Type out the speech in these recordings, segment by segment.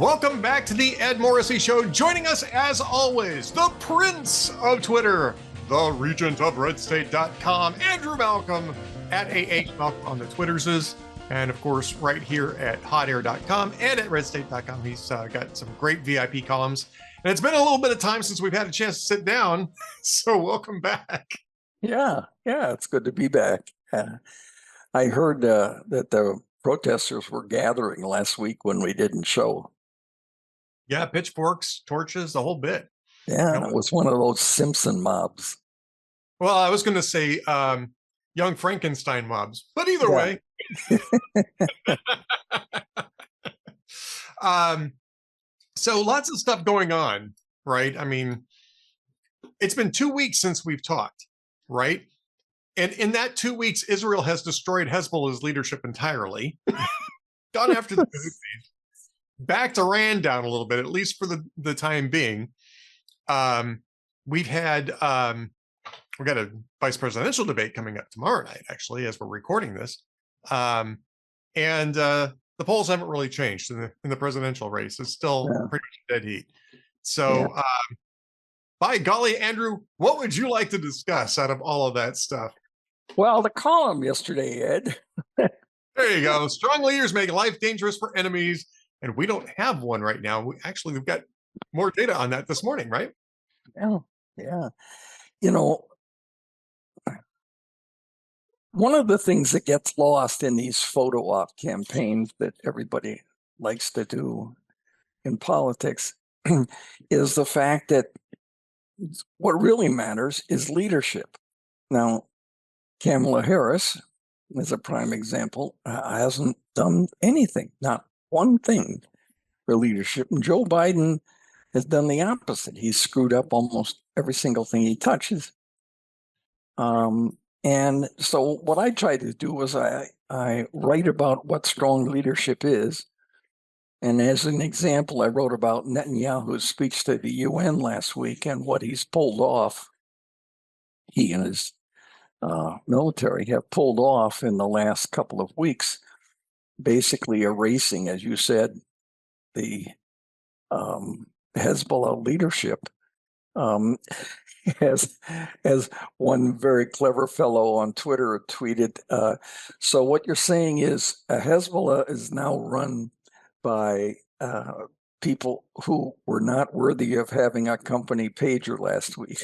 Welcome back to the Ed Morrissey Show. Joining us, as always, the Prince of Twitter, the Regent of RedState.com, Andrew Malcolm at AH Malcolm on the Twitterses, and of course, right here at HotAir.com and at RedState.com. He's got some great VIP columns, and it's been a little bit of time since we've had a chance to sit down. So welcome back. Yeah, it's good to be back. I heard that the protesters were gathering last week when we didn't show. Yeah, pitchforks, torches, the whole bit. Yeah, it was one of those Simpson mobs. Well, I was going to say young Frankenstein mobs, but either way. So lots of stuff going on, right? I mean, it's been 2 weeks since we've talked, right? And in that 2 weeks, Israel has destroyed Hezbollah's leadership entirely, gone after the Houthis, backed Iran down a little bit, at least for the time being. We've had we've got a vice presidential debate coming up tomorrow night, actually, as we're recording this. And the polls haven't really changed in the presidential race. It's still pretty much dead heat. So by golly, Andrew, what would you like to discuss out of all of that stuff? Well, the column yesterday, Ed. There you go. Strong leaders make life dangerous for enemies. And we don't have one right now. We've got more data on that this morning, right? Yeah. You know, one of the things that gets lost in these photo op campaigns that everybody likes to do in politics is the fact that what really matters is leadership. Now, Kamala Harris, as a prime example, hasn't done anything, not one thing for leadership. And Joe Biden has done the opposite. He's screwed up almost every single thing he touches. And so what I try to do is I write about what strong leadership is. And as an example, I wrote about Netanyahu's speech to the UN last week and what he's pulled off. He and his military have pulled off in the last couple of weeks, basically erasing, as you said, the Hezbollah leadership. As one very clever fellow on Twitter tweeted, so what you're saying is Hezbollah is now run by people who were not worthy of having a company pager last week.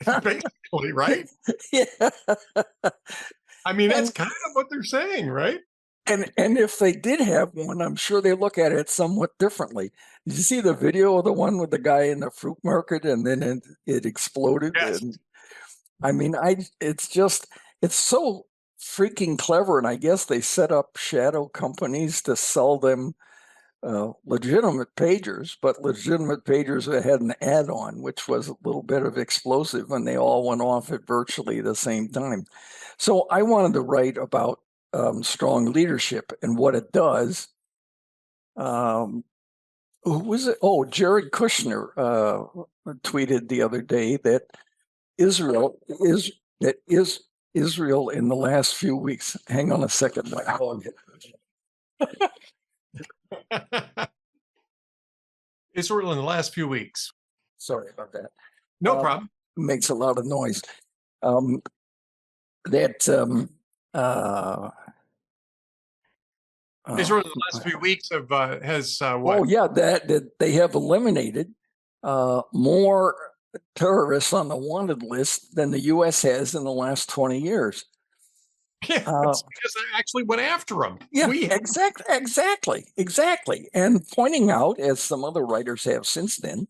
Basically, right? Yeah. I mean, that's kind of what they're saying, right? And if they did have one, I'm sure they look at it somewhat differently. Did you see the video of the one with the guy in the fruit market and then it exploded? Yes. And, I mean, it's so freaking clever. And I guess they set up shadow companies to sell them legitimate pagers, but legitimate pagers that had an add-on, which was a little bit of explosive, and they all went off at virtually the same time. So I wanted to write about strong leadership and what it does. Who was it? Oh, Jared Kushner tweeted the other day that Israel in the last few weeks. Hang on a second, my dog. Israel in the last few weeks. Sorry about that. No problem. Makes a lot of noise. Israel in the last few weeks has what? Oh yeah, that they have eliminated more terrorists on the wanted list than the U.S. has in the last 20 years. Yeah, that's because they actually went after them. Yeah, exactly. And pointing out, as some other writers have since then,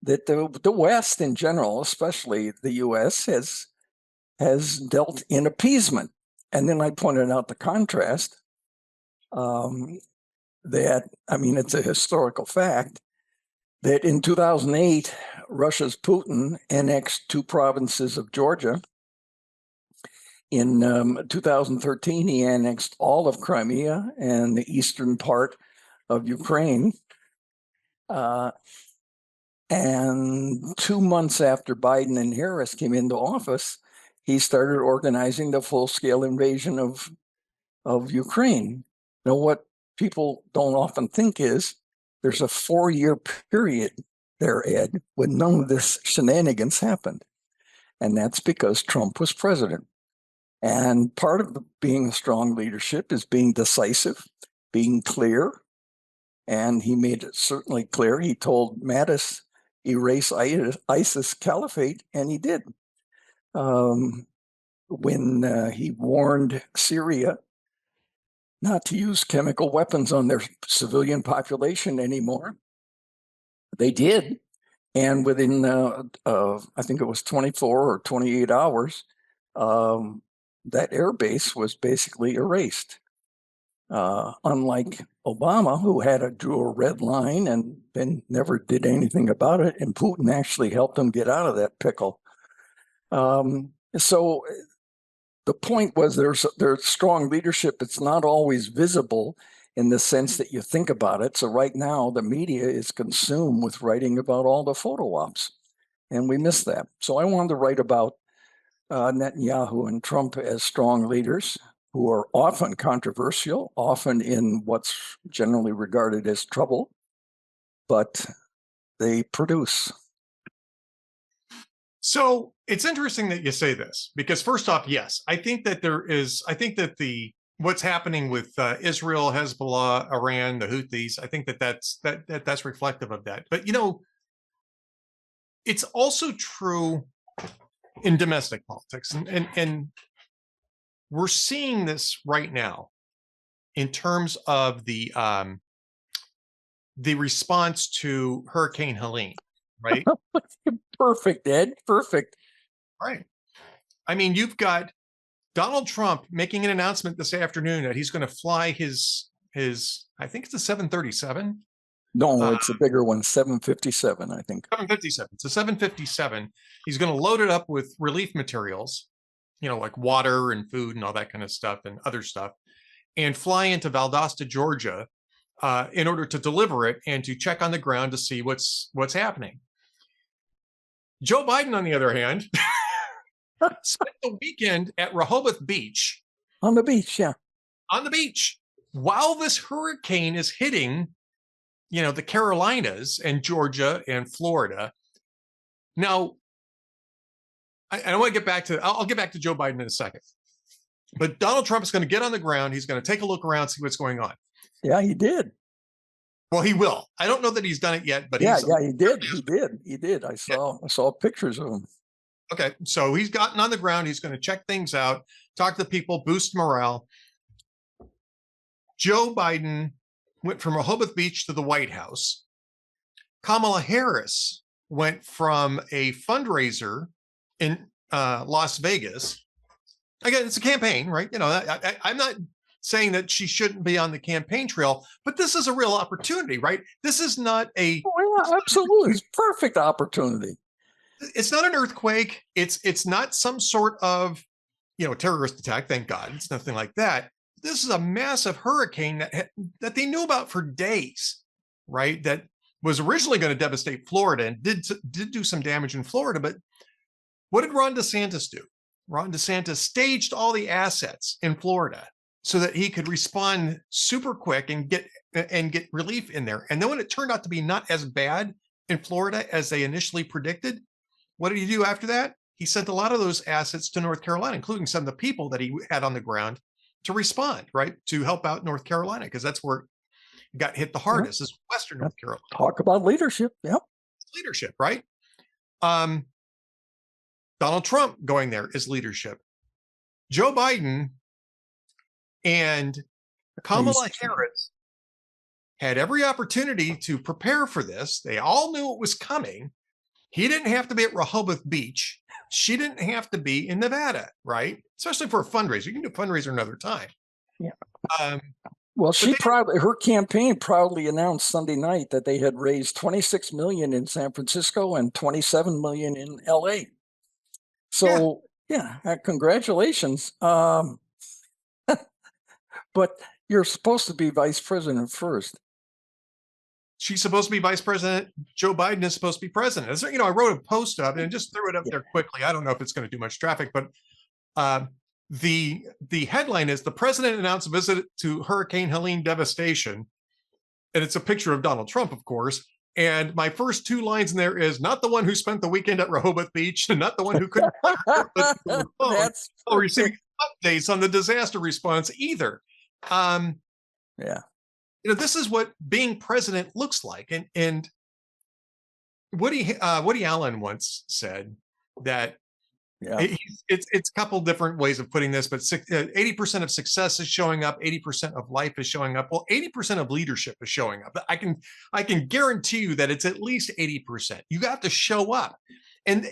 that the West in general, especially the U.S., has dealt in appeasement. And then I pointed out the contrast that, I mean, it's a historical fact that in 2008, Russia's Putin annexed 2 provinces of Georgia. In 2013, he annexed all of Crimea and the eastern part of Ukraine. And 2 months after Biden and Harris came into office, he started organizing the full-scale invasion of Ukraine. Now, what people don't often think is there's a 4-year period there, Ed, when none of this shenanigans happened. And that's because Trump was president. And part of being a strong leadership is being decisive, being clear. And he made it certainly clear. He told Mattis, erase ISIS caliphate, and he did. When he warned Syria not to use chemical weapons on their civilian population anymore, they did. And within, I think it was 24 or 28 hours, that airbase was basically erased. Unlike Obama, who drew a red line and then never did anything about it, and Putin actually helped him get out of that pickle. So the point was there's strong leadership. It's not always visible in the sense that you think about it. So right now, the media is consumed with writing about all the photo ops, and we miss that. So I wanted to write about Netanyahu and Trump as strong leaders who are often controversial, often in what's generally regarded as trouble, but they produce. So it's interesting that you say this, because first off, yes, I think that what's happening with Israel, Hezbollah, Iran, the Houthis, I think that's reflective of that. But it's also true in domestic politics, and we're seeing this right now in terms of the response to Hurricane Helene, right? Perfect, Ed. Perfect. Right. I mean, you've got Donald Trump making an announcement this afternoon that he's going to fly his I think it's a 737. No, it's a bigger one, 757, I think. 757. It's a 757. He's going to load it up with relief materials, like water and food and all that kind of stuff and other stuff, and fly into Valdosta, Georgia, in order to deliver it and to check on the ground to see what's happening. Joe Biden, on the other hand, spent the weekend at Rehoboth Beach. On the beach, yeah. On the beach, while this hurricane is hitting, the Carolinas and Georgia and Florida. Now, I want to get back to, I'll get back to Joe Biden in a second. But Donald Trump is going to get on the ground. He's going to take a look around, see what's going on. Yeah, he did. Well, he will. I don't know that he's done it yet, but he did. He did. I saw pictures of him. Okay, so he's gotten on the ground. He's going to check things out, talk to people, boost morale. Joe Biden went from Rehoboth Beach to the White House. Kamala Harris went from a fundraiser in Las Vegas. Again, it's a campaign, right? I'm not saying that she shouldn't be on the campaign trail, but this is a real opportunity, right? This is not a... Oh, yeah, absolutely. It's perfect opportunity. It's not an earthquake. It's not some sort of, terrorist attack. Thank God. It's nothing like that. This is a massive hurricane that they knew about for days, right? That was originally going to devastate Florida and did do some damage in Florida. But what did Ron DeSantis do? Ron DeSantis staged all the assets in Florida so that he could respond super quick and get relief in there. And then when it turned out to be not as bad in Florida as they initially predicted, what did he do after that? He sent a lot of those assets to North Carolina, including some of the people that he had on the ground to respond, right? To help out North Carolina, because that's where it got hit the hardest, is Western North Carolina. Talk about leadership. Yep. Leadership, right? Donald Trump going there is leadership. Joe Biden and Kamala Harris had every opportunity to prepare for this. They all knew it was coming. He didn't have to be at Rehoboth Beach. She didn't have to be in Nevada, right? Especially for a fundraiser. You can do a fundraiser another time. Yeah. Well, her campaign proudly announced Sunday night that they had raised $26 million in San Francisco and $27 million in LA. So, yeah congratulations. But you're supposed to be vice president first. She's supposed to be vice president. Joe Biden is supposed to be president. So, I wrote a post up and just threw it up there quickly. I don't know if it's going to do much traffic, but the headline is: the president announced a visit to Hurricane Helene devastation. and it's a picture of Donald Trump, of course. And my first two lines in there is not the one who spent the weekend at Rehoboth Beach, and not the one who couldn't That's receiving updates on the disaster response either. Yeah. This is what being president looks like. And Woody Allen once said that it's a couple different ways of putting this, but 80% of success is showing up, 80% of life is showing up. Well, 80% of leadership is showing up. I can guarantee you that it's at least 80%. You got to show up. And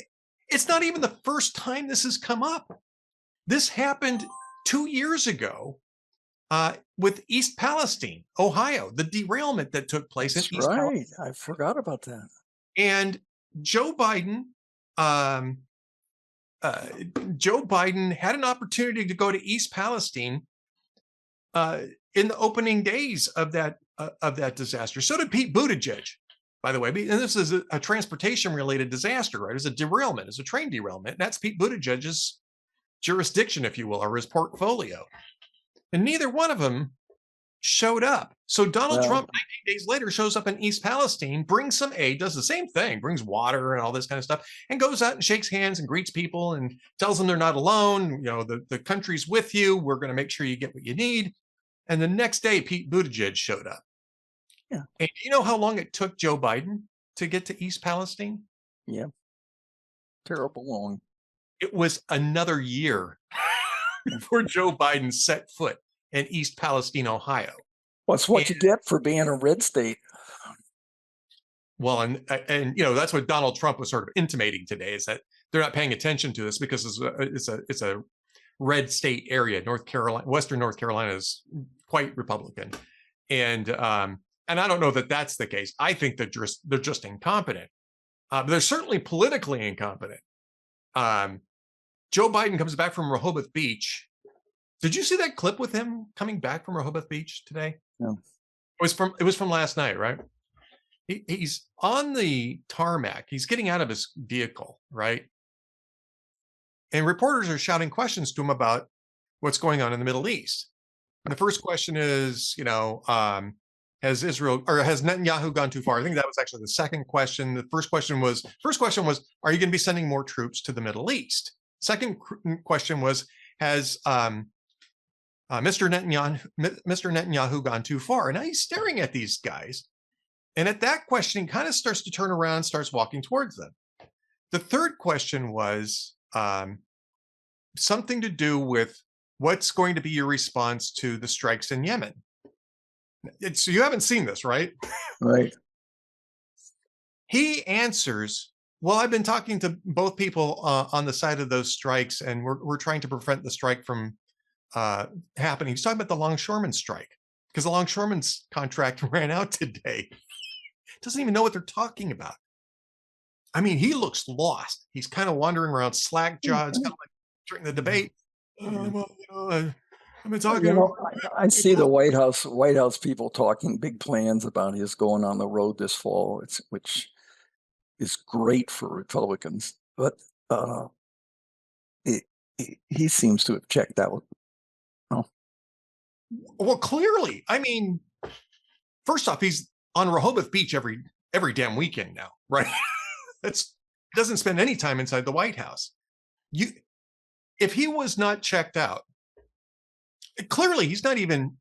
it's not even the first time this has come up. This happened 2 years ago with East Palestine, Ohio, the derailment that took place in East Palestine. I forgot about that. And Joe Biden had an opportunity to go to East Palestine in the opening days of that disaster. So did Pete Buttigieg, by the way. And this is a transportation-related disaster, right? It's a derailment. It's a train derailment. And that's Pete Buttigieg's jurisdiction, if you will, or his portfolio. And neither one of them showed up. So Donald Trump, 19 days later, shows up in East Palestine, brings some aid, does the same thing, brings water and all this kind of stuff, and goes out and shakes hands and greets people and tells them they're not alone. The country's with you. We're going to make sure you get what you need. And the next day, Pete Buttigieg showed up. Yeah. And do you know how long it took Joe Biden to get to East Palestine? Yeah. Terrible long. It was another year before Joe Biden set foot in East Palestine, Ohio. What's what you get for being a red state? Well, and that's what Donald Trump was sort of intimating today, is that they're not paying attention to this because it's a red state area. North Carolina, Western North Carolina is quite Republican, and I don't know that that's the case. I think that they're just incompetent. But they're certainly politically incompetent. Joe Biden comes back from Rehoboth Beach. Did you see that clip with him coming back from Rehoboth Beach today? No. It was from last night, right? He's on the tarmac. He's getting out of his vehicle, right? And reporters are shouting questions to him about what's going on in the Middle East. And the first question is, has Netanyahu gone too far? I think that was actually the second question. The first question was, are you going to be sending more troops to the Middle East? Second question was, has Mr. Netanyahu gone too far? And now he's staring at these guys. And at that question, he kind of starts to turn around, starts walking towards them. The third question was something to do with what's going to be your response to the strikes in Yemen. So you haven't seen this, right? Right. He answers, well, I've been talking to both people on the side of those strikes, and we're trying to prevent the strike from happening. He's talking about the longshoreman strike, because the longshoreman's contract ran out today. Doesn't even know what they're talking about. I mean, he looks lost. He's kind of wandering around slack-jawed. It's kind of like during the debate. I've been talking. I see the White House people talking big plans about his going on the road this fall, which is great for Republicans. But he seems to have checked out. Oh. Well, clearly. I mean, first off, he's on Rehoboth Beach every damn weekend now, right? Doesn't spend any time inside the White House. If he was not checked out, clearly he's not even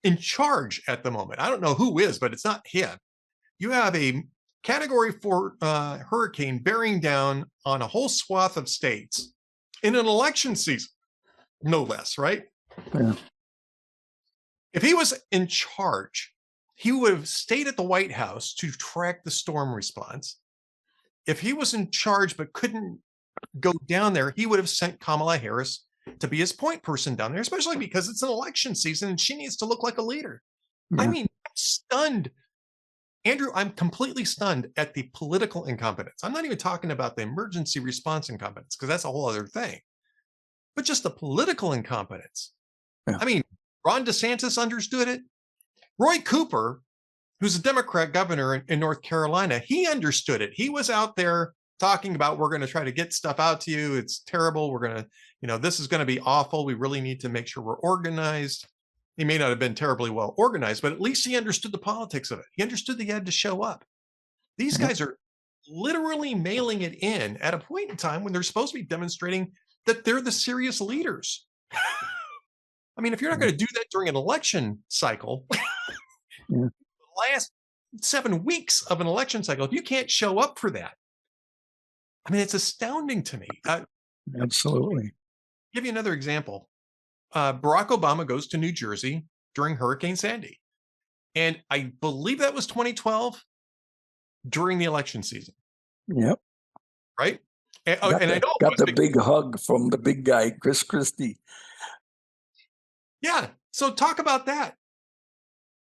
in charge at the moment. I don't know who is, but it's not him. You have a Category 4 hurricane bearing down on a whole swath of states in an election season, no less, right? Yeah. If he was in charge, he would have stayed at the White House to track the storm response. If he was in charge but couldn't go down there, he would have sent Kamala Harris to be his point person down there, especially because it's an election season and she needs to look like a leader. Yeah. I mean, I'm stunned. Andrew, I'm completely stunned at the political incompetence. I'm not even talking about the emergency response incompetence, because that's a whole other thing, but just the political incompetence. Yeah. I mean, Ron DeSantis understood it. Roy Cooper, who's a Democrat governor in North Carolina, he understood it. He was out there talking about, we're going to try to get stuff out to you. It's terrible. We're going to, this is going to be awful. We really need to make sure we're organized. He may not have been terribly well organized, but at least he understood the politics of it. He understood that he had to show up. These guys are literally mailing it in at a point in time when they're supposed to be demonstrating that they're the serious leaders. I mean, if you're not going to do that during an election cycle, the last 7 weeks of an election cycle, if you can't show up for that, I mean, it's astounding to me. Absolutely. Give you another example. Barack Obama goes to New Jersey during Hurricane Sandy. And I believe that was 2012 during the election season. Yep. Right? And I know got the big hug from the big guy, Chris Christie. Yeah. So talk about that.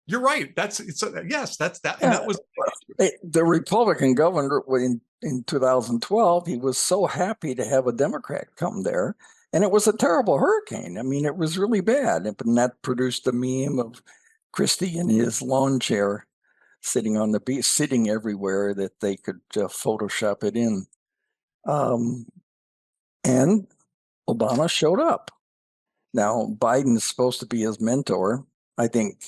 You're right. Yes, that's that. Yeah. And that was the Republican governor in 2012. He was so happy to have a Democrat come there, and it was a terrible hurricane. I mean, it was really bad, and that produced the meme of Christie in his lawn chair, sitting on the beach, sitting everywhere that they could Photoshop it in. And Obama showed up. Now, Biden is supposed to be his mentor. I think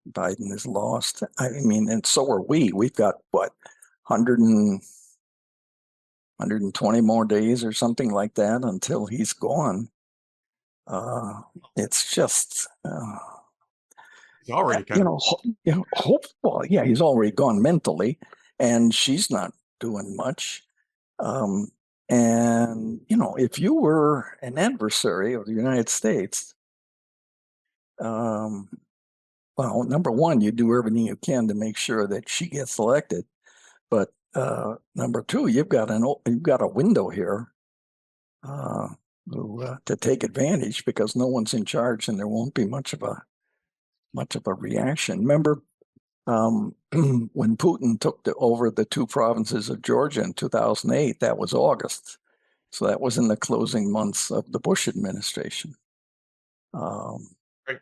Biden is lost. I mean, and so are we. We've got, what, 120 more days or something like that until he's gone. It's just... he's already well, yeah, he's already gone mentally, and she's not doing much. And, if you were an adversary of the United States, well, number one, you do everything you can to make sure that she gets elected. But number two, you've got a window here to take advantage, because no one's in charge, and there won't be much of a reaction. Remember when Putin took over the 2 provinces of Georgia in 2008? That was August. So that was in the closing months of the Bush administration. Right.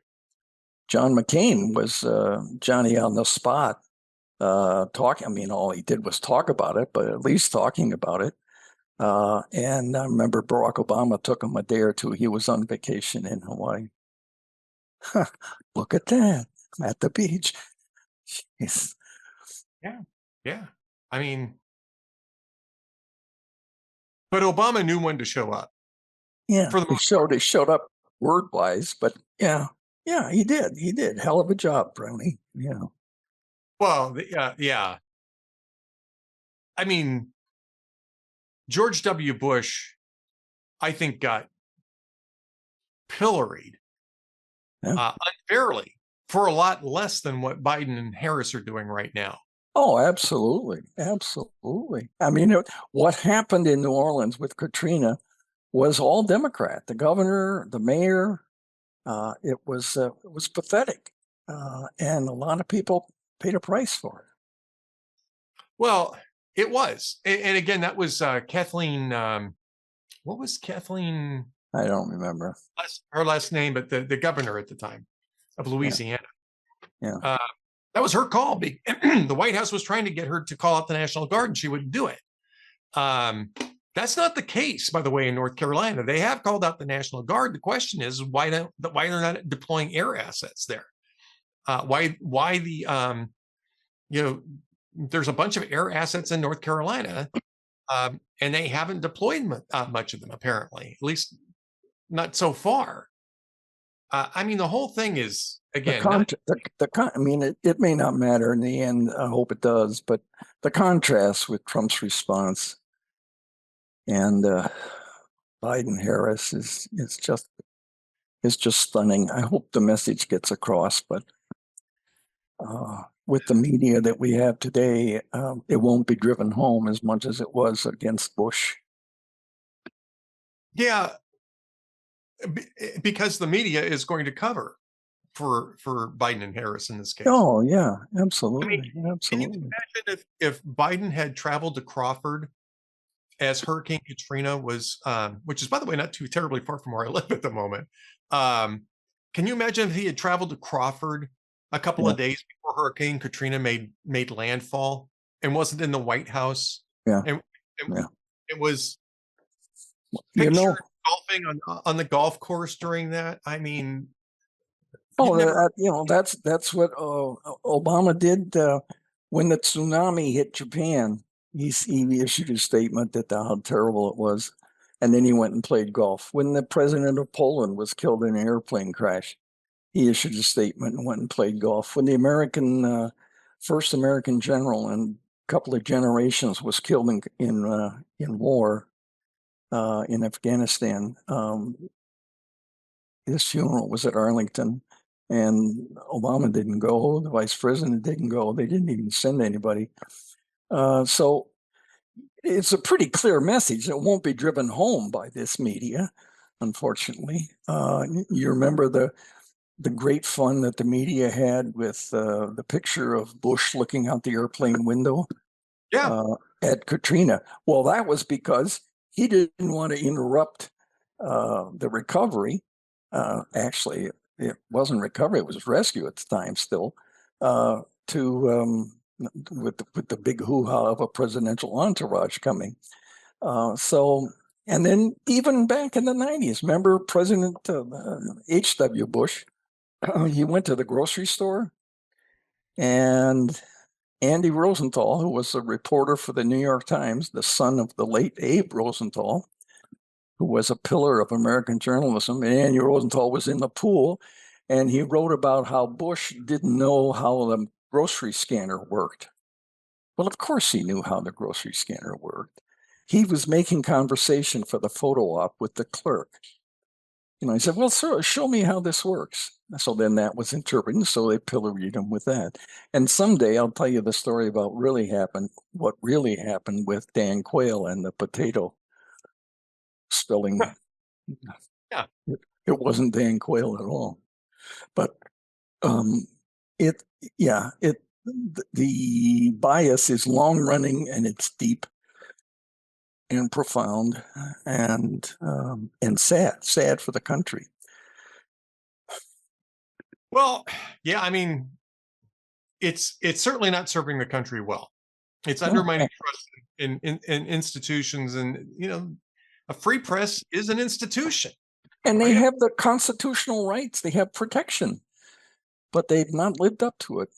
John McCain was Johnny on the spot talking. I mean, all he did was talk about it, but at least talking about it. And I remember Barack Obama took him a day or two. He was on vacation in Hawaii. Look at that. I'm at the beach. Jeez. Yeah. I mean, but Obama knew when to show up. Yeah, he showed up word-wise, but yeah, he did. Hell of a job, Brownie. Yeah. Well, yeah. I mean, George W. Bush, I think, got pilloried unfairly for a lot less than what Biden and Harris are doing right now. Oh, absolutely. Absolutely. I mean, what happened in New Orleans with Katrina was all Democrat. The governor, the mayor, it was pathetic. And a lot of people paid a price for it. Well, it was. And again, that was Kathleen. What was Kathleen? I don't remember her last name, but the governor at the time of Louisiana. Yeah. That was her call. The White House was trying to get her to call out the National Guard, and she wouldn't do it. That's not the case, by the way, in North Carolina. They have called out the National Guard. The question is why they're not deploying air assets there. Why there's a bunch of air assets in North Carolina, and they haven't deployed much of them, apparently, at least not so far. I mean, the whole thing is, again, I mean, it may not matter in the end. I hope it does, but the contrast with Trump's response and Biden-Harris is just stunning. I hope the message gets across, but with the media that we have today, it won't be driven home as much as it was against Bush. Yeah, because the media is going to cover for Biden and Harris in this case. Oh yeah, absolutely. I mean, absolutely. Can you imagine if Biden had traveled to Crawford as Hurricane Katrina was, which is, by the way, not too terribly far from where I live at the moment. Can you imagine if he had traveled to Crawford a couple of days before Hurricane Katrina made landfall and wasn't in the White House? Yeah. And it was You know, golfing on the golf course during that. I mean, Oh, never. that's what Obama did when the tsunami hit Japan. He issued a statement that how terrible it was, and then he went and played golf. When the president of Poland was killed in an airplane crash, he issued a statement and went and played golf. When the first American general in a couple of generations was killed in war in Afghanistan, his funeral was at Arlington, and Obama didn't go. The vice president didn't go. They didn't even send anybody. So it's a pretty clear message that won't be driven home by this media, unfortunately. You remember the great fun that the media had with the picture of Bush looking out the airplane window at Katrina. Well, that was because he didn't want to interrupt the recovery. Actually, it wasn't recovery; it was rescue at the time. Still, with the big hoo-ha of a presidential entourage coming. And then even back in the 90s, remember President H.W. Bush? He went to the grocery store, and Andy Rosenthal, who was a reporter for the New York Times, the son of the late Abe Rosenthal, who was a pillar of American journalism, and Andy Rosenthal was in the pool, and he wrote about how Bush didn't know how the grocery scanner worked. Well, of course he knew how the grocery scanner worked. He was making conversation for the photo op with the clerk. He said, well, sir, show me how this works. So then that was interpreted, so they pilloried him with that. And someday I'll tell you the story about what really happened with Dan Quayle and the potato spilling. Yeah. It wasn't Dan Quayle at all. But the bias is long running, and it's deep and profound, and sad for the country. Well, yeah, I mean, it's certainly not serving the country well. It's undermining trust in institutions, and a free press is an institution. And they have the constitutional rights. They have protection, but they've not lived up to it.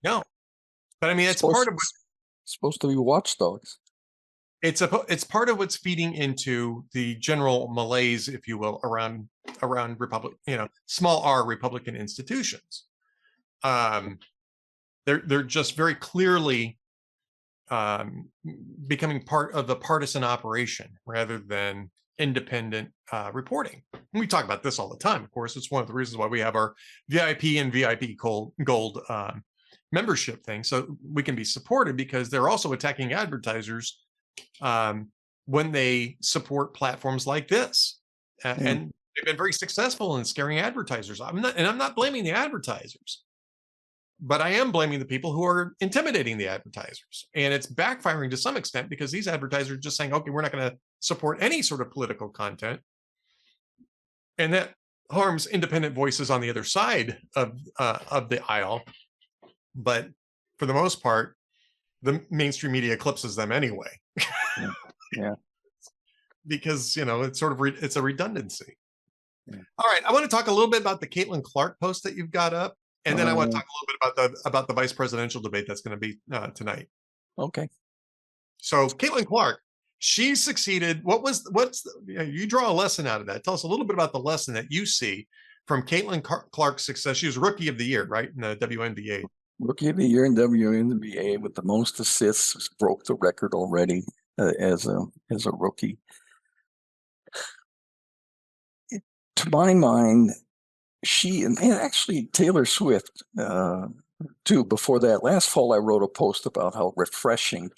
No, but I mean, it's part of what's supposed to be watchdogs. It's part of what's feeding into the general malaise, if you will, around small R Republican institutions. They're just very clearly becoming part of the partisan operation rather than independent reporting. And we talk about this all the time. Of course, it's one of the reasons why we have our VIP and VIP gold membership thing, so we can be supported, because they're also attacking advertisers when they support platforms like this, and they've been very successful in scaring advertisers. I'm not blaming the advertisers, but I am blaming the people who are intimidating the advertisers, and it's backfiring to some extent, because these advertisers are just saying, okay, we're not going to support any sort of political content, and that harms independent voices on the other side of the aisle. But for the most part, the mainstream media eclipses them anyway. Yeah. Because it's sort of it's a redundancy. All right, I want to talk a little bit about the Caitlin Clark post that you've got up, and then I want to talk a little bit about the vice presidential debate that's going to be tonight. Okay. So Caitlin Clark, she succeeded. You draw a lesson out of that. Tell us a little bit about the lesson that you see from Caitlin Clark's success. She was Rookie of the Year, right, in the WNBA. Rookie of the Year in WNBA with the most assists, broke the record already as a rookie. To my mind, she and actually Taylor Swift too. Before that, last fall I wrote a post about how refreshing the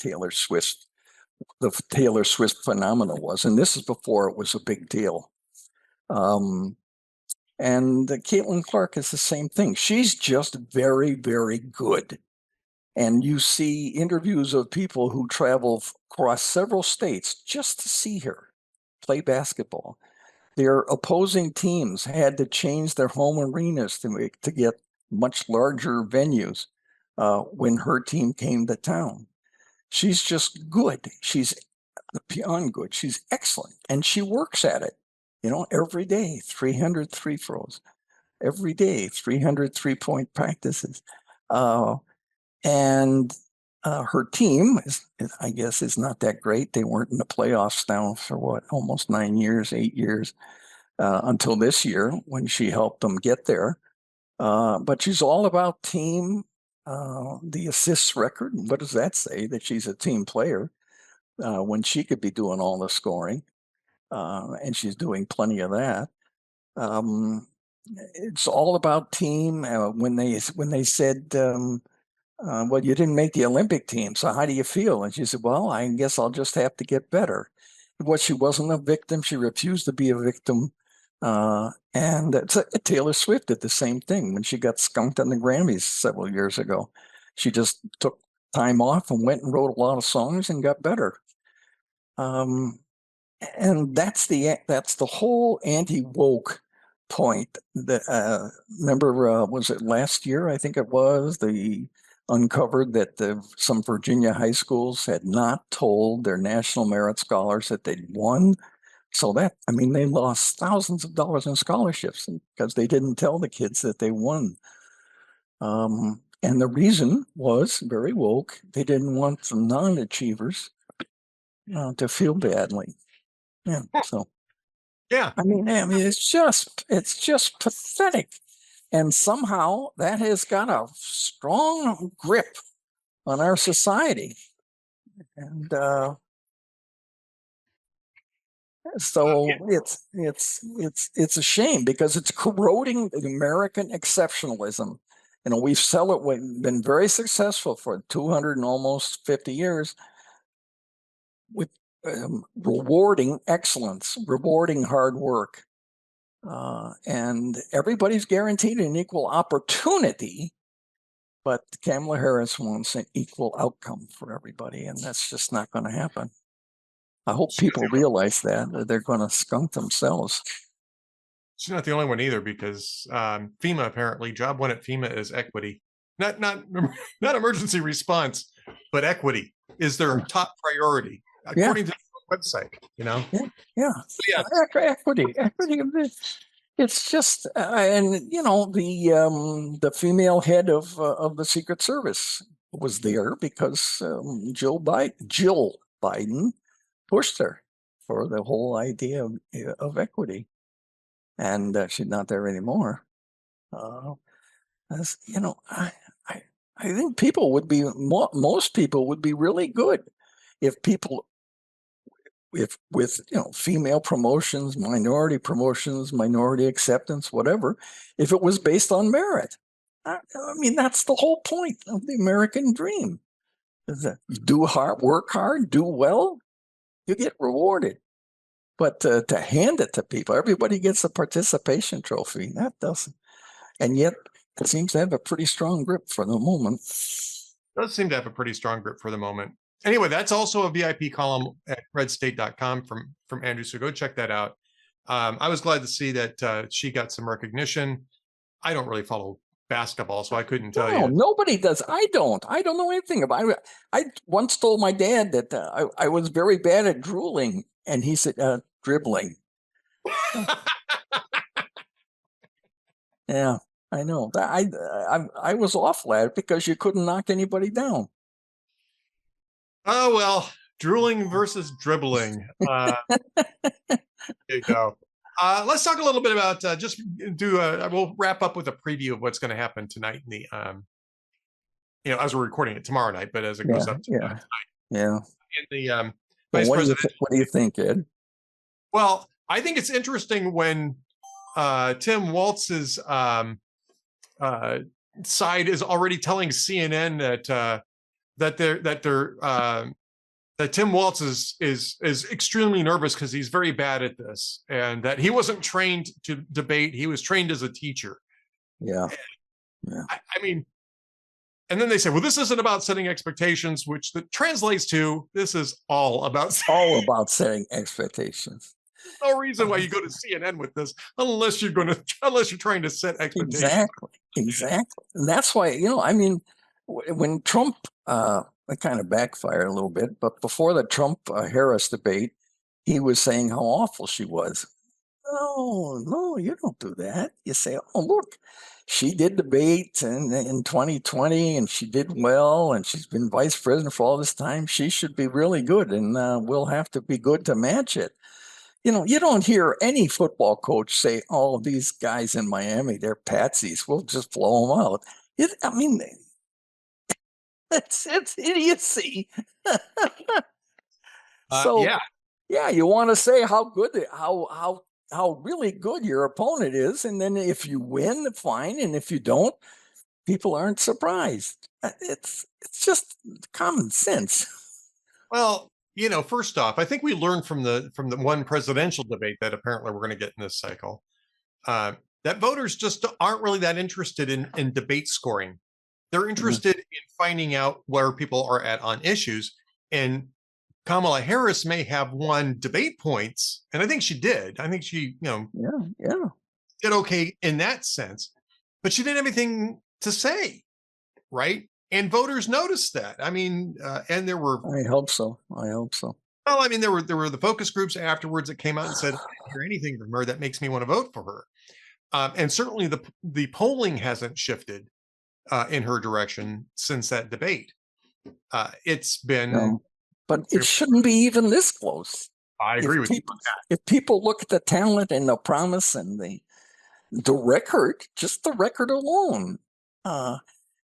Taylor Swift phenomenon was, and this is before it was a big deal. And Caitlin Clark is the same thing. She's just very, very good. And you see interviews of people who travel across several states just to see her play basketball. Their opposing teams had to change their home arenas to get much larger venues when her team came to town. She's just good. She's beyond good. She's excellent, and she works at it. Every day, 300 free throws, every day, 300 3-point practices, and her team I guess, is not that great. They weren't in the playoffs now for what, almost 9 years, 8 years, until this year when she helped them get there. But she's all about team. The assists record, what does that say? That she's a team player when she could be doing all the scoring, and she's doing plenty of that. It's all about team. When they said, well, you didn't make the Olympic team, so how do you feel? And she said, well, I guess I'll just have to get better. She wasn't a victim. She refused to be a victim. And Taylor Swift did the same thing when she got skunked on the Grammys several years ago. She just took time off and went and wrote a lot of songs and got better. And that's the whole anti-woke point. Remember, was it last year? I think it was. They uncovered that some Virginia high schools had not told their national merit scholars that they'd won. So they lost thousands of dollars in scholarships because they didn't tell the kids that they won. And the reason was very woke. They didn't want the non-achievers to feel badly. Yeah. So. Yeah. It's just pathetic. And somehow that has got a strong grip on our society. And so it's a shame because it's corroding American exceptionalism. We've been very successful for 200 and almost 50 years with rewarding excellence, rewarding hard work. And everybody's guaranteed an equal opportunity, but Kamala Harris wants an equal outcome for everybody, and that's just not going to happen. I hope people realize that they're going to skunk themselves. She's not the only one either, because FEMA, apparently, job one at FEMA is equity, not emergency response, but equity is their top priority, according to the website. Yeah. Equity. It's just, and the female head of the Secret Service was there because Jill Biden pushed her for the whole idea of equity, and she's not there anymore. I think most people would be really good if with female promotions, minority promotions, minority acceptance, whatever, if it was based on merit. That's the whole point of the American dream. Is that you do hard, work hard, do well, you get rewarded. But to hand it to people, everybody gets a participation trophy. That doesn't. And yet it seems to have a pretty strong grip for the moment. It does seem to have a pretty strong grip for the moment. Anyway, that's also a VIP column at redstate.com from Andrew, so go check that out. I was glad to see that she got some recognition. I don't really follow basketball, so I couldn't tell you. Nobody does. I don't know anything about it. I once told my dad that I was very bad at drooling, and he said, dribbling. Yeah, I know. I was awful at it because you couldn't knock anybody down. Oh, well, drooling versus dribbling. There you go. Let's talk a little bit about we'll wrap up with a preview of what's going to happen tonight in the, as we're recording it tomorrow night, but as it goes up tonight. Yeah. In the vice president. What do you think, Ed? Well, I think it's interesting when Tim Walz's side is already telling CNN that Tim Walz is extremely nervous because he's very bad at this, and that he wasn't trained to debate. He was trained as a teacher. Yeah. And then they say, well, this isn't about setting expectations, which that translates to this is all about setting expectations. There's no reason why you go to CNN with this unless you're trying to set expectations. Exactly. And that's why, when Trump that kind of backfired a little bit. But before the Trump Harris debate, he was saying how awful she was. No, no, you don't do that. You say, oh, look, she did debate in 2020 and she did well and she's been vice president for all this time. She should be really good and we'll have to be good to match it. You know, you don't hear any football coach say, oh, these guys in Miami, they're patsies. We'll just blow them out. I mean, it's idiocy. So, Yeah. yeah, you want to say how good, how really good your opponent is, and then if you win, fine, and if you don't, people aren't surprised. It's just common sense. Well, first off, I think we learned from the one presidential debate that apparently we're going to get in this cycle, that voters just aren't really that interested in debate scoring. They're interested in finding out where people are at on issues. And Kamala Harris may have won debate points, and I think she did. I think she, Yeah. did okay in that sense, but she didn't have anything to say, right? And voters noticed that. I mean, and there were. I hope so. Well, I mean, there were the focus groups afterwards that came out and said, I didn't hear anything from her that makes me want to vote for her. And certainly the polling hasn't shifted in her direction since that debate. It's been. No, but it shouldn't be even this close. I agree with you. If people look at the talent and the promise and the record, just the record alone, I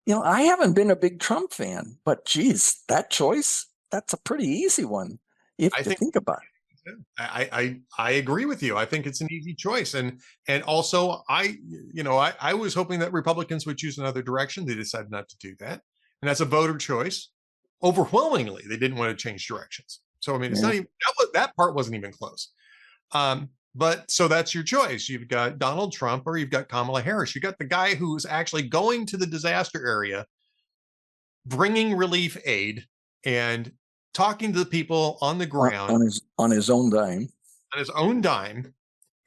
haven't been a big Trump fan, but geez, that choice, that's a pretty easy one if you think about it. I agree with you. I think it's an easy choice. And also I was hoping that Republicans would choose another direction. They decided not to do that. And that's a voter choice. Overwhelmingly, they didn't want to change directions. So, I mean, it's not even, that part wasn't even close. But so that's your choice. You've got Donald Trump or you've got Kamala Harris. You got the guy who's actually going to the disaster area, bringing relief aid and talking to the people on the ground on his own dime. On his own dime.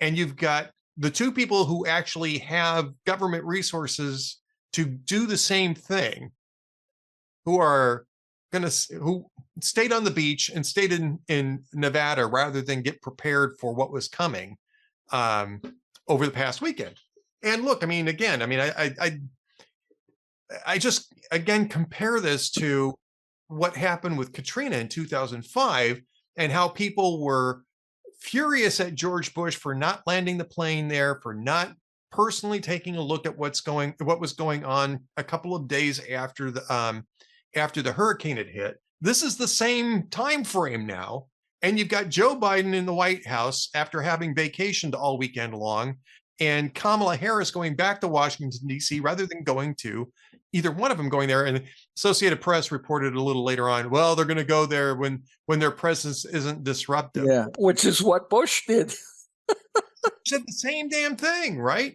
And you've got the two people who actually have government resources to do the same thing, who stayed on the beach and stayed in Nevada rather than get prepared for what was coming over the past weekend. And look, I mean, again, I just again compare this to what happened with Katrina in 2005 and how people were furious at George Bush for not landing the plane there, for not personally taking a look at what was going on a couple of days after the hurricane had hit. This is the same time frame now. And you've got Joe Biden in the White House after having vacationed all weekend long, and Kamala Harris going back to Washington, D.C., rather than going to either one of them going there. And Associated Press reported a little later on, well, they're going to go there when their presence isn't disruptive. Yeah, which is what Bush did. Said the same damn thing, right?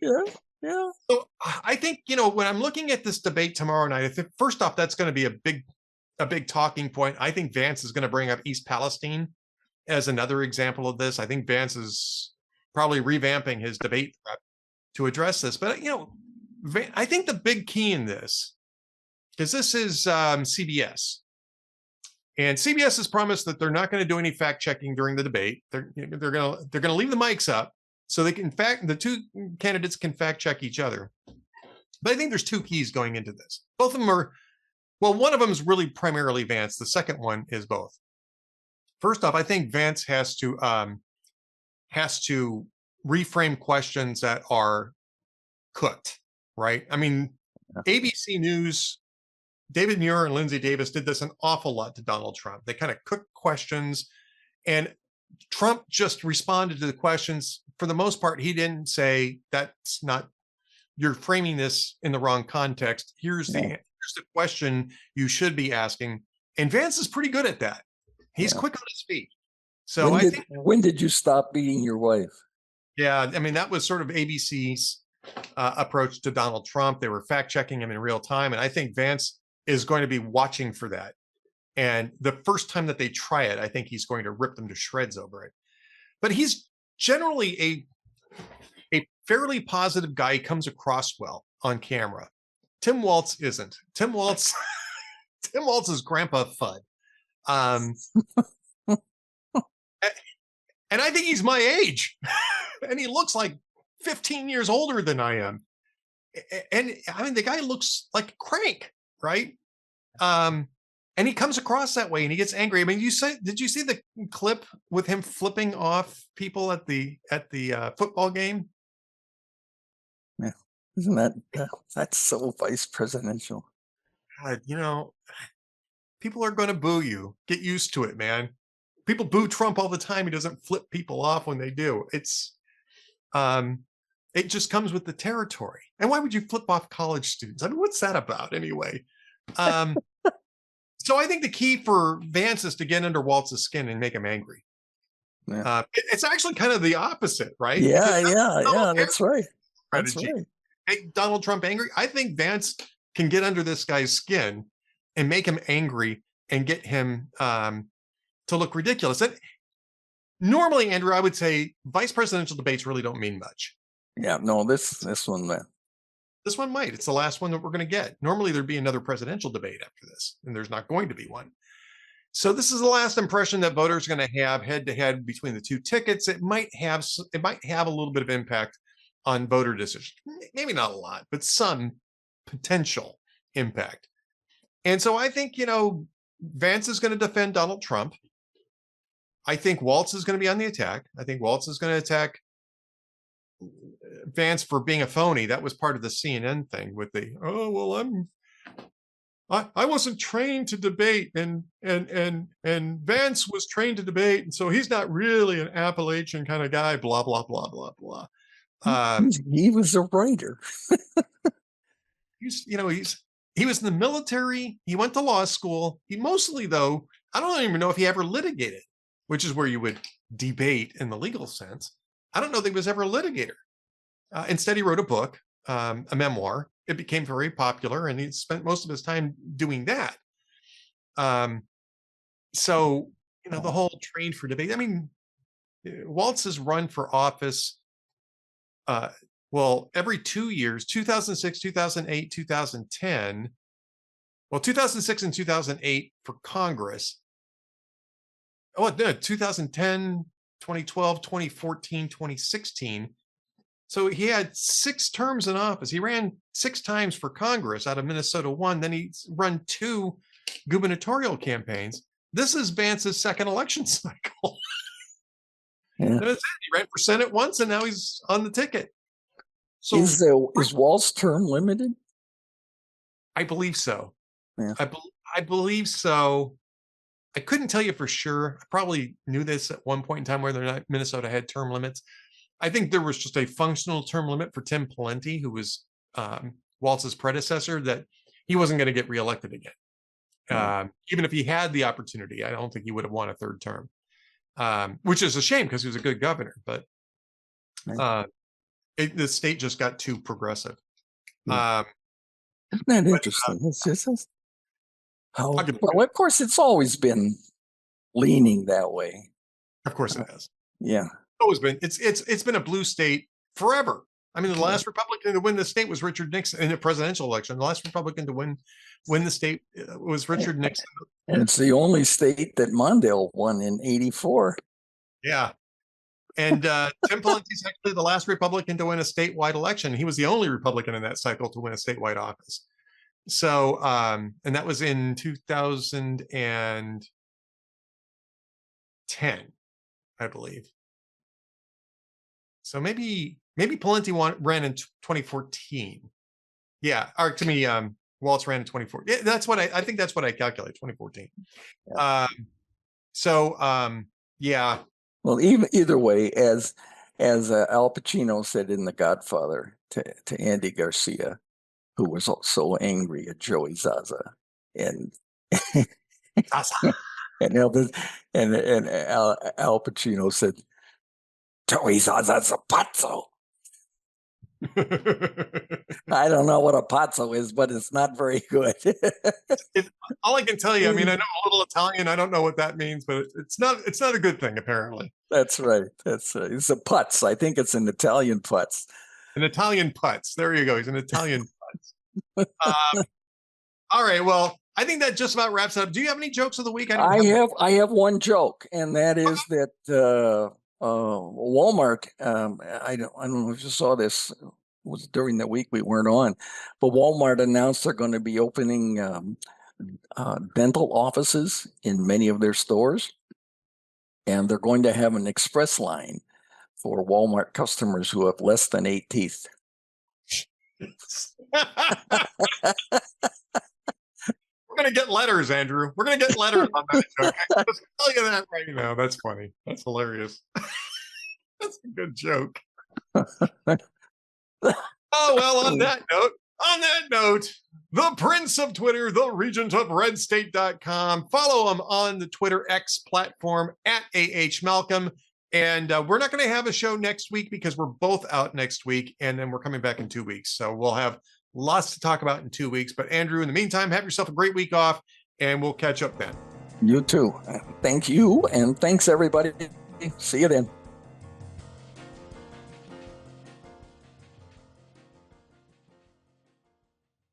Yeah. So I think, when I'm looking at this debate tomorrow night, I think first off, that's going to be a big talking point. I think Vance is going to bring up East Palestine as another example of this. I think Vance is probably revamping his debate prep to address this. But, I think the big key in this, because this is CBS, and CBS has promised that they're not going to do any fact checking during the debate. They're going to leave the mics up so they can the two candidates can fact check each other. But I think there's two keys going into this. Both of them are, well, one of them is really primarily Vance. The second one is both. First off, I think Vance has to reframe questions that are cooked, right? I mean, ABC News, David Muir and Lindsay Davis did this an awful lot to Donald Trump. They kind of cooked questions, and Trump just responded to the questions. For the most part, he didn't say, that's not, you're framing this in the wrong context. Here's the question you should be asking. And Vance is pretty good at that. He's quick on his feet. So when did you stop beating your wife? Yeah, I mean, that was sort of ABC's approach to Donald Trump. They were fact checking him in real time. And I think Vance is going to be watching for that. And the first time that they try it, I think he's going to rip them to shreds over it. But he's generally a fairly positive guy. He comes across well on camera. Tim Walz isn't. Tim Walz Tim Walz is Grandpa Fudd. Um, and I think he's my age. And he looks like 15 years older than I am. And I mean, the guy looks like a crank, right? And he comes across that way and he gets angry. I mean, did you see the clip with him flipping off people at the football game? Yeah. Isn't that, that's so vice presidential. God, people are going to boo you. Get used to it, man. People boo Trump all the time. He doesn't flip people off when they do. It just comes with the territory. And why would you flip off college students? I mean, what's that about anyway? So I think the key for Vance is to get under Walz's skin and make him angry. Yeah. It's actually kind of the opposite, right? Yeah, that's right. That's Strategy. right. Make Donald Trump angry. I think Vance can get under this guy's skin and make him angry and get him to look ridiculous. And normally, Andrew, I would say vice presidential debates really don't mean much. Yeah, no, this one, man. This one might. It's the last one that we're going to get. Normally, there'd be another presidential debate after this, and there's not going to be one. So this is the last impression that voters are going to have head-to-head between the two tickets. It might have a little bit of impact on voter decisions. Maybe not a lot, but some potential impact. And so I think, Vance is going to defend Donald Trump. I think Walz is going to be on the attack. I think Walz is going to attack Vance for being a phony. That was part of the CNN thing with the, I wasn't trained to debate, and Vance was trained to debate, and so he's not really an Appalachian kind of guy. Blah blah blah blah blah. He was a writer. He was in the military. He went to law school. He mostly, though, I don't even know if he ever litigated, which is where you would debate in the legal sense. I don't know that he was ever a litigator. Instead, he wrote a book, a memoir. It became very popular, and he spent most of his time doing that. So, the whole trained for debate. I mean, Walz has run for office, every 2 years, 2006, 2008, 2010. Well, 2006 and 2008 for Congress. Oh, no, 2010, 2012, 2014, 2016. So he had 6 terms in office. He ran 6 times for Congress out of Minnesota 1. Then he's run 2 gubernatorial campaigns. This is Vance's second election cycle. Yeah. And that's it. He ran for Senate once, and now he's on the ticket. So is Walz's term limited? I believe so. Yeah. I believe so. I couldn't tell you for sure. I probably knew this at one point in time whether or not Minnesota had term limits. I think there was just a functional term limit for Tim Pawlenty, who was Walz's predecessor, that he wasn't going to get reelected again. Mm-hmm. Even if he had the opportunity, I don't think he would have won a third term, which is a shame because he was a good governor. But the state just got too progressive. Isn't that interesting? It's just how, well, of course, it's always been leaning that way. Of course it has. Yeah. Always been. It's been a blue state forever. I mean, the last Republican to win the state was Richard Nixon in the presidential election. The last Republican to win the state was Richard Nixon. And it's the only state that Mondale won in '84. Yeah. And Tim Pawlenty's actually the last Republican to win a statewide election. He was the only Republican in that cycle to win a statewide office. So, and that was in 2010, I believe. So maybe Pawlenty ran in 2014. Yeah, or to me, Walz ran in 2014. Yeah, that's what I think. That's what I calculate. 2014. Yeah. Yeah. Well, either way, as Al Pacino said in The Godfather to Andy Garcia, who was so angry at Joey Zaza, and and Al Pacino said, Joey Zaza's a pazzo. I don't know what a pazzo is, but it's not very good. All I can tell you, I mean, I know a little Italian. I don't know what that means, but it's not a good thing, apparently. That's right. It's a putz. I think it's an Italian putz. An Italian putz. There you go. He's an Italian putz. All right. Well, I think that just about wraps it up. Do you have any jokes of the week? I have one joke, and that is that Walmart. I don't know if you saw this. It was during the week we weren't on, but Walmart announced they're going to be opening dental offices in many of their stores, and they're going to have an express line for Walmart customers who have less than 8 teeth. We're going to get letters, Andrew. We're going to get letters on that joke. I'm just tell you that right now. That's funny. That's hilarious. That's a good joke. Oh, well, on that note, the Prince of Twitter, the Regent of RedState.com. Follow him on the Twitter X platform at AH Malcolm. And we're not going to have a show next week because we're both out next week. And then we're coming back in 2 weeks. So we'll have lots to talk about in 2 weeks. But Andrew, in the meantime, have yourself a great week off and we'll catch up then. You too. Thank you. And thanks, everybody. See you then.